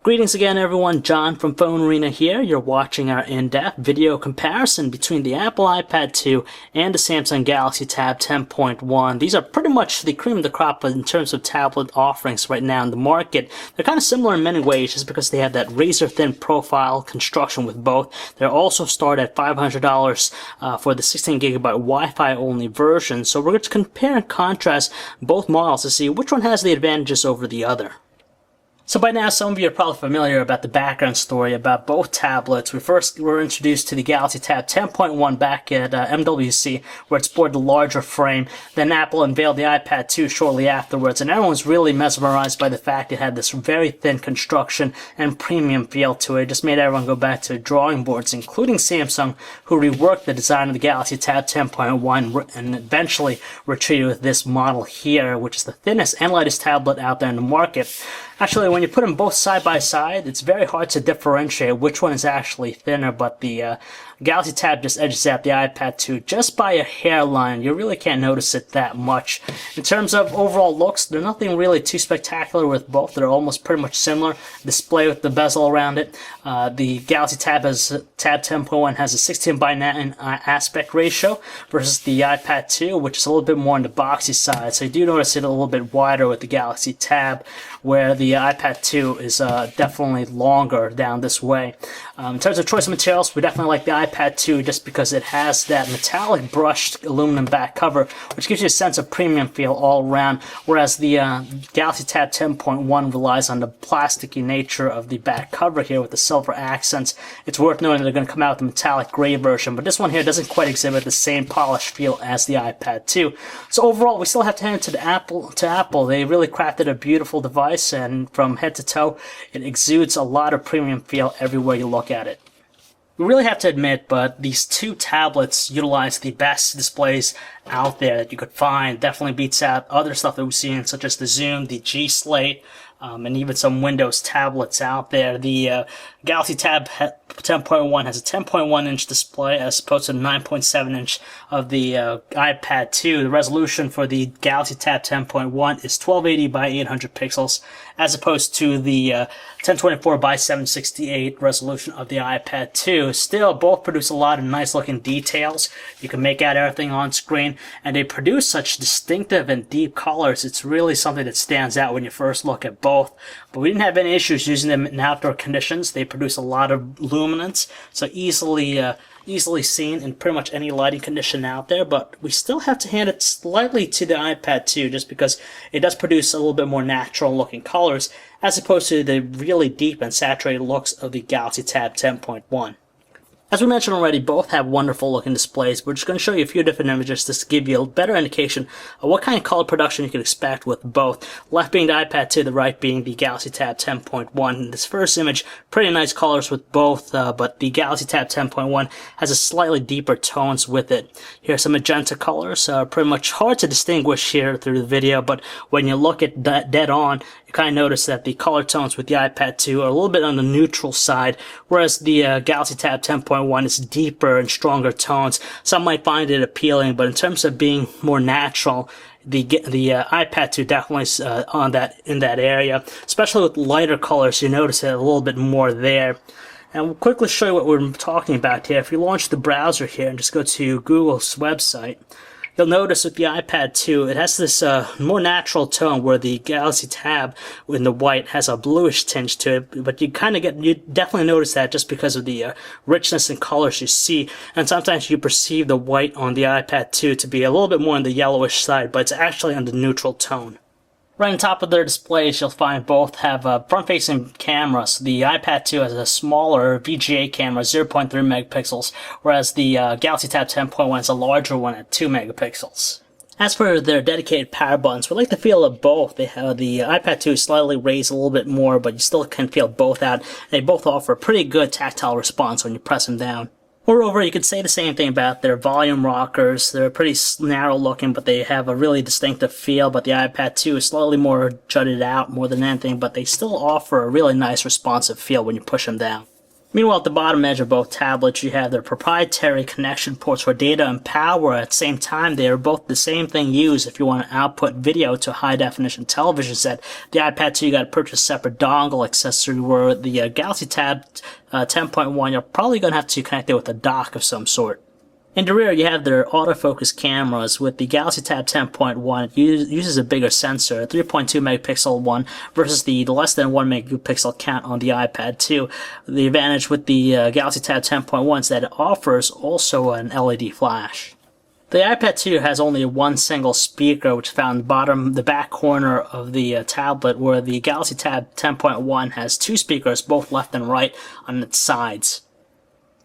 Greetings again everyone, John from PhoneArena here. You're watching our in-depth video comparison between the Apple iPad 2 and the Samsung Galaxy Tab 10.1. These are pretty much the cream of the crop in terms of tablet offerings right now in the market. They're kind of similar in many ways just because they have that razor-thin profile construction with both. They also start at $500 for the 16GB Wi-Fi only version. So we're going to compare and contrast both models to see which one has the advantages over the other. So by now, some of you are probably familiar about the background story about both tablets. We first were introduced to the Galaxy Tab 10.1 back at MWC, where it sported the larger frame. Then Apple unveiled the iPad 2 shortly afterwards, and everyone was really mesmerized by the fact it had this very thin construction and premium feel to it. It just made everyone go back to drawing boards, including Samsung, who reworked the design of the Galaxy Tab 10.1 and eventually retreated with this model here, which is the thinnest and lightest tablet out there in the market. Actually, when you put them both side by side, it's very hard to differentiate which one is actually thinner, but the Galaxy Tab just edges out the iPad 2 just by a hairline. You really can't notice it that much. In terms of overall looks, there's nothing really too spectacular with both. They're almost pretty much similar. Display with the bezel around it. The Galaxy Tab 10.1 has a 16:9 aspect ratio versus the iPad 2, which is a little bit more on the boxy side. So you do notice it a little bit wider with the Galaxy Tab, where the iPad 2 is definitely longer down this way. In terms of choice of materials, we definitely like the iPad 2 just because it has that metallic brushed aluminum back cover, which gives you a sense of premium feel all around, whereas the Galaxy Tab 10.1 relies on the plasticky nature of the back cover here with the silver accents. It's worth noting that they're going to come out with a metallic gray version, but this one here doesn't quite exhibit the same polished feel as the iPad 2. So overall, we still have to hand it to Apple. They really crafted a beautiful device, and from head to toe, it exudes a lot of premium feel everywhere you look at it. We really have to admit, but these two tablets utilize the best displays out there that you could find. Definitely beats out other stuff that we've seen, such as the Zoom, the G Slate, and even some Windows tablets out there. The Galaxy Tab 10.1 has a 10.1-inch display as opposed to the 9.7-inch of the iPad 2. The resolution for the Galaxy Tab 10.1 is 1280 by 800 pixels as opposed to the 1024 by 768 resolution of the iPad 2. Still, both produce a lot of nice-looking details. You can make out everything on screen, and they produce such distinctive and deep colors. It's really something that stands out when you first look at both. But we didn't have any issues using them in outdoor conditions. They produce a lot of luminance, so easily seen in pretty much any lighting condition out there. But we still have to hand it slightly to the iPad 2 just because it does produce a little bit more natural looking colors as opposed to the really deep and saturated looks of the Galaxy Tab 10.1. As we mentioned already, both have wonderful looking displays. We're just going to show you a few different images just to give you a better indication of what kind of color production you can expect with both. Left being the iPad 2, the right being the Galaxy Tab 10.1. In this first image, pretty nice colors with both, but the Galaxy Tab 10.1 has a slightly deeper tones with it. Here are some magenta colors, pretty much hard to distinguish here through the video, but when you look at that dead on, you kind of notice that the color tones with the iPad 2 are a little bit on the neutral side, whereas the Galaxy Tab 10.1 is deeper and stronger tones. Some might find it appealing, but in terms of being more natural, the iPad 2 definitely is in that area, especially with lighter colors. You notice it a little bit more there. And we'll quickly show you what we're talking about here. If you launch the browser here and just go to Google's website, you'll notice with the iPad 2, it has this more natural tone where the Galaxy Tab in the white has a bluish tinge to it, but you definitely notice that just because of the richness in colors you see, and sometimes you perceive the white on the iPad 2 to be a little bit more on the yellowish side, but it's actually on the neutral tone. Right on top of their displays, you'll find both have front-facing cameras. The iPad 2 has a smaller VGA camera, 0.3 megapixels, whereas the Galaxy Tab 10.1 is a larger one at 2 megapixels. As for their dedicated power buttons, we like the feel of both. They have the iPad 2 is slightly raised a little bit more, but you still can feel both out. They both offer a pretty good tactile response when you press them down. Moreover, you could say the same thing about their volume rockers. They're pretty narrow looking, but they have a really distinctive feel. But the iPad 2 is slightly more jutted out more than anything, but they still offer a really nice responsive feel when you push them down. Meanwhile, at the bottom edge of both tablets, you have their proprietary connection ports for data and power. At the same time, they are both the same thing used if you want to output video to a high-definition television set. The iPad 2, you got to purchase a separate dongle accessory, where the Galaxy Tab 10.1, you're probably going to have to connect it with a dock of some sort. In the rear, you have their autofocus cameras. With the Galaxy Tab 10.1, it uses a bigger sensor, a 3.2 megapixel one, versus the less than 1 megapixel count on the iPad 2. The advantage with the Galaxy Tab 10.1 is that it offers also an LED flash. The iPad 2 has only one single speaker, which is found in the back corner of the tablet, where the Galaxy Tab 10.1 has two speakers, both left and right, on its sides.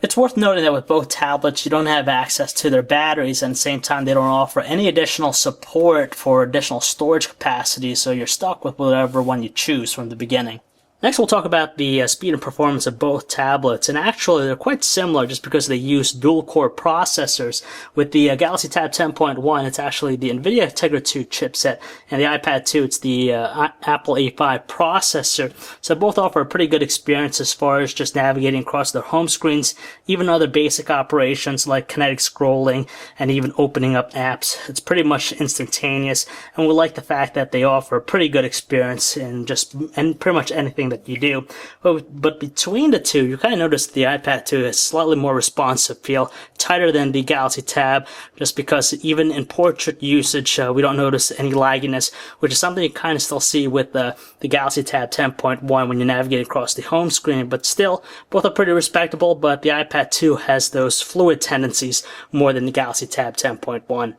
It's worth noting that with both tablets, you don't have access to their batteries, and at the same time, they don't offer any additional support for additional storage capacity, so you're stuck with whatever one you choose from the beginning. Next, we'll talk about the speed and performance of both tablets, and actually they're quite similar just because they use dual-core processors. With the Galaxy Tab 10.1, it's actually the NVIDIA Tegra 2 chipset, and the iPad 2, it's the Apple A5 processor. So both offer a pretty good experience as far as just navigating across their home screens, even other basic operations like kinetic scrolling and even opening up apps. It's pretty much instantaneous, and we like the fact that they offer a pretty good experience in pretty much anything that you do. But between the two, you kind of notice the iPad 2 has slightly more responsive feel, tighter than the Galaxy Tab, just because even in portrait usage, we don't notice any lagginess, which is something you kind of still see with the Galaxy Tab 10.1 when you navigate across the home screen. But still, both are pretty respectable, but the iPad 2 has those fluid tendencies more than the Galaxy Tab 10.1.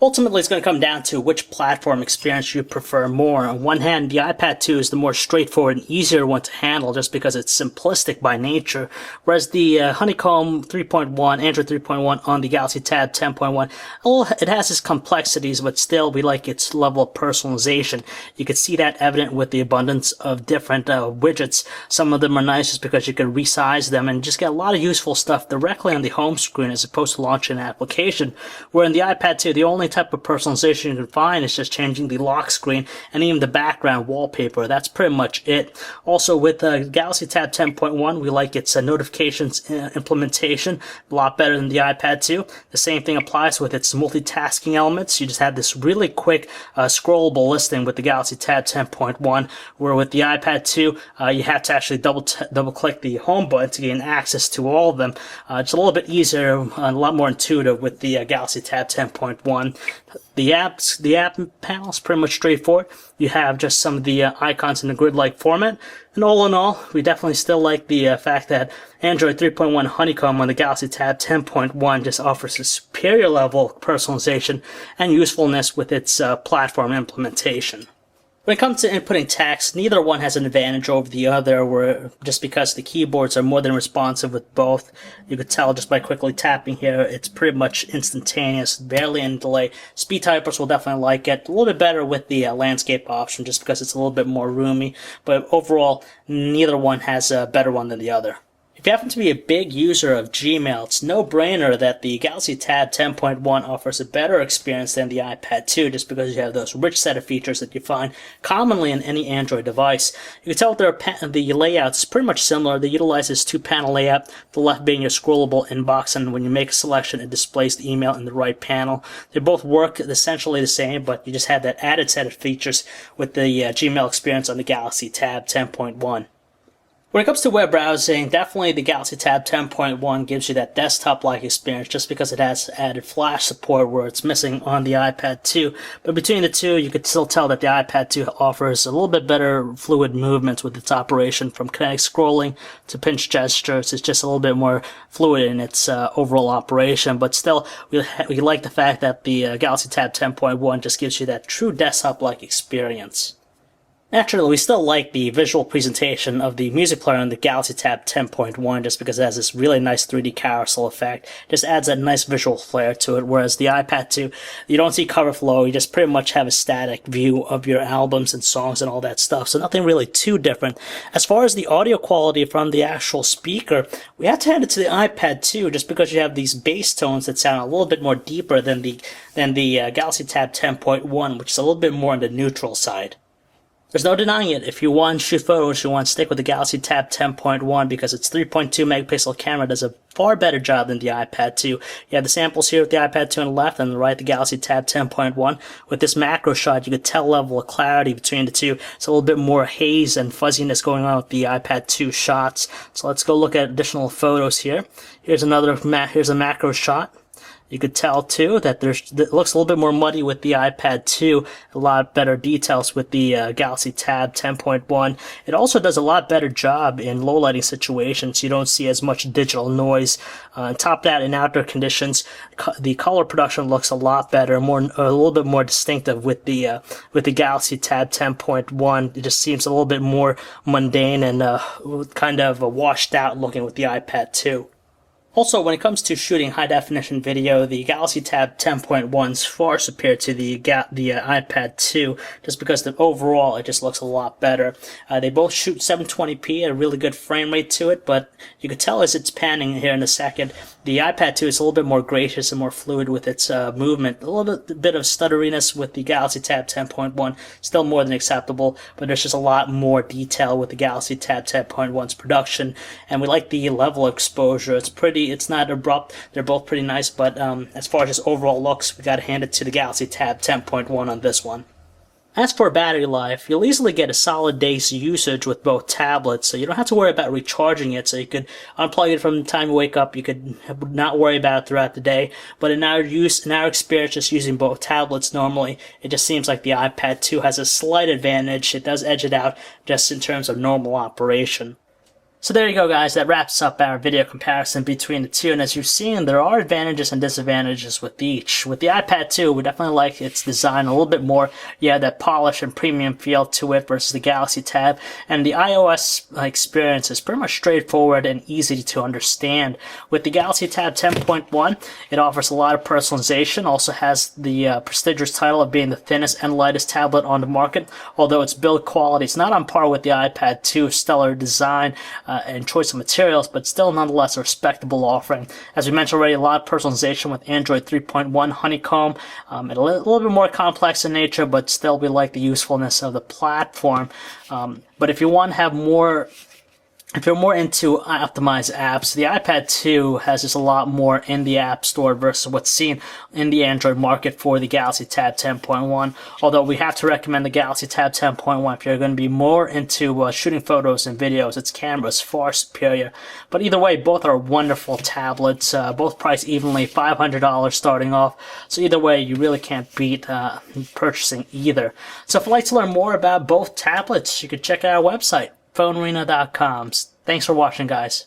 Ultimately, it's going to come down to which platform experience you prefer more. On one hand, the iPad 2 is the more straightforward and easier one to handle just because it's simplistic by nature, whereas the Honeycomb 3.1, Android 3.1 on the Galaxy Tab 10.1, well, it has its complexities, but still we like its level of personalization. You can see that evident with the abundance of different widgets. Some of them are nice just because you can resize them and just get a lot of useful stuff directly on the home screen as opposed to launching an application. Where in the iPad 2, the only type of personalization you can find is just changing the lock screen and even the background wallpaper. That's pretty much it. Also, with Galaxy Tab 10.1, we like its notifications implementation a lot better than the iPad 2. The same thing applies with its multitasking elements. You just have this really quick scrollable listing with the Galaxy Tab 10.1, where with the iPad 2, you have to actually double click the home button to gain access to all of them. It's a little bit easier and a lot more intuitive with the Galaxy Tab 10.1. The app panel is pretty much straightforward. You have just some of the icons in a grid-like format. And all in all, we definitely still like the fact that Android 3.1 Honeycomb on the Galaxy Tab 10.1 just offers a superior level of personalization and usefulness with its platform implementation. When it comes to inputting text, neither one has an advantage over the other, just because the keyboards are more than responsive with both. You could tell just by quickly tapping here, it's pretty much instantaneous, barely any delay. Speed typers will definitely like it. A little bit better with the landscape option, just because it's a little bit more roomy. But overall, neither one has a better one than the other. If you happen to be a big user of Gmail, it's no-brainer that the Galaxy Tab 10.1 offers a better experience than the iPad 2, just because you have those rich set of features that you find commonly in any Android device. You can tell the layout is pretty much similar. They utilize this two-panel layout, the left being your scrollable inbox, and when you make a selection, it displays the email in the right panel. They both work essentially the same, but you just have that added set of features with the Gmail experience on the Galaxy Tab 10.1. When it comes to web browsing, definitely the Galaxy Tab 10.1 gives you that desktop-like experience just because it has added flash support where it's missing on the iPad 2. But between the two, you could still tell that the iPad 2 offers a little bit better fluid movements with its operation, from kinetic scrolling to pinch gestures. It's just a little bit more fluid in its overall operation. But still, we like the fact that the Galaxy Tab 10.1 just gives you that true desktop-like experience. Naturally, we still like the visual presentation of the music player on the Galaxy Tab 10.1 just because it has this really nice 3D carousel effect. It just adds that nice visual flair to it, whereas the iPad 2, you don't see cover flow, you just pretty much have a static view of your albums and songs and all that stuff, so nothing really too different. As far as the audio quality from the actual speaker, we have to hand it to the iPad 2 just because you have these bass tones that sound a little bit more deeper than the Galaxy Tab 10.1, which is a little bit more on the neutral side. There's no denying it. If you want to shoot photos, you want to stick with the Galaxy Tab 10.1 because its 3.2 megapixel camera does a far better job than the iPad 2. You have the samples here with the iPad 2 on the left, and on the right, the Galaxy Tab 10.1. With this macro shot, you could tell level of clarity between the two. It's a little bit more haze and fuzziness going on with the iPad 2 shots. So let's go look at additional photos here. Here's a macro shot. You could tell too that it looks a little bit more muddy with the iPad 2, a lot better details with the Galaxy Tab 10.1. It also does a lot better job in low lighting situations. You don't see as much digital noise. On top of that, in outdoor conditions, the color production looks a lot better, a little bit more distinctive with the Galaxy Tab 10.1. It just seems a little bit more mundane and kind of washed out looking with the iPad 2. Also, when it comes to shooting high-definition video, the Galaxy Tab 10.1 is far superior to the iPad 2, just because overall it just looks a lot better. They both shoot 720p at a really good frame rate to it, but you could tell as it's panning here in a second, the iPad 2 is a little bit more gracious and more fluid with its movement. A little bit of stutteriness with the Galaxy Tab 10.1, still more than acceptable, but there's just a lot more detail with the Galaxy Tab 10.1's production, and we like the level of exposure. It's not abrupt. They're both pretty nice, but as far as just overall looks, we gotta hand it to the Galaxy Tab 10.1 on this one. As for battery life, you'll easily get a solid day's usage with both tablets, so you don't have to worry about recharging it. So you could unplug it from the time you wake up. You could not worry about it throughout the day. But in our experience, just using both tablets normally, it just seems like the iPad 2 has a slight advantage. It does edge it out just in terms of normal operation. So there you go, guys. That wraps up our video comparison between the two. And as you've seen, there are advantages and disadvantages with each. With the iPad 2, we definitely like its design a little bit more. You have that polish and premium feel to it versus the Galaxy Tab. And the iOS experience is pretty much straightforward and easy to understand. With the Galaxy Tab 10.1, it offers a lot of personalization. Also has the prestigious title of being the thinnest and lightest tablet on the market. Although its build quality is not on par with the iPad 2's stellar design and choice of materials, but still nonetheless a respectable offering. As we mentioned already, a lot of personalization with Android 3.1 Honeycomb, and a little bit more complex in nature, but still we like the usefulness of the platform. But if you want to have if you're more into optimized apps, the iPad 2 has just a lot more in the App Store versus what's seen in the Android market for the Galaxy Tab 10.1. Although we have to recommend the Galaxy Tab 10.1 if you're going to be more into shooting photos and videos. Its camera is far superior. But either way, both are wonderful tablets, both priced evenly, $500 starting off. So either way, you really can't beat purchasing either. So if you'd like to learn more about both tablets, you could check out our website, PhoneArena.com. Thanks for watching, guys.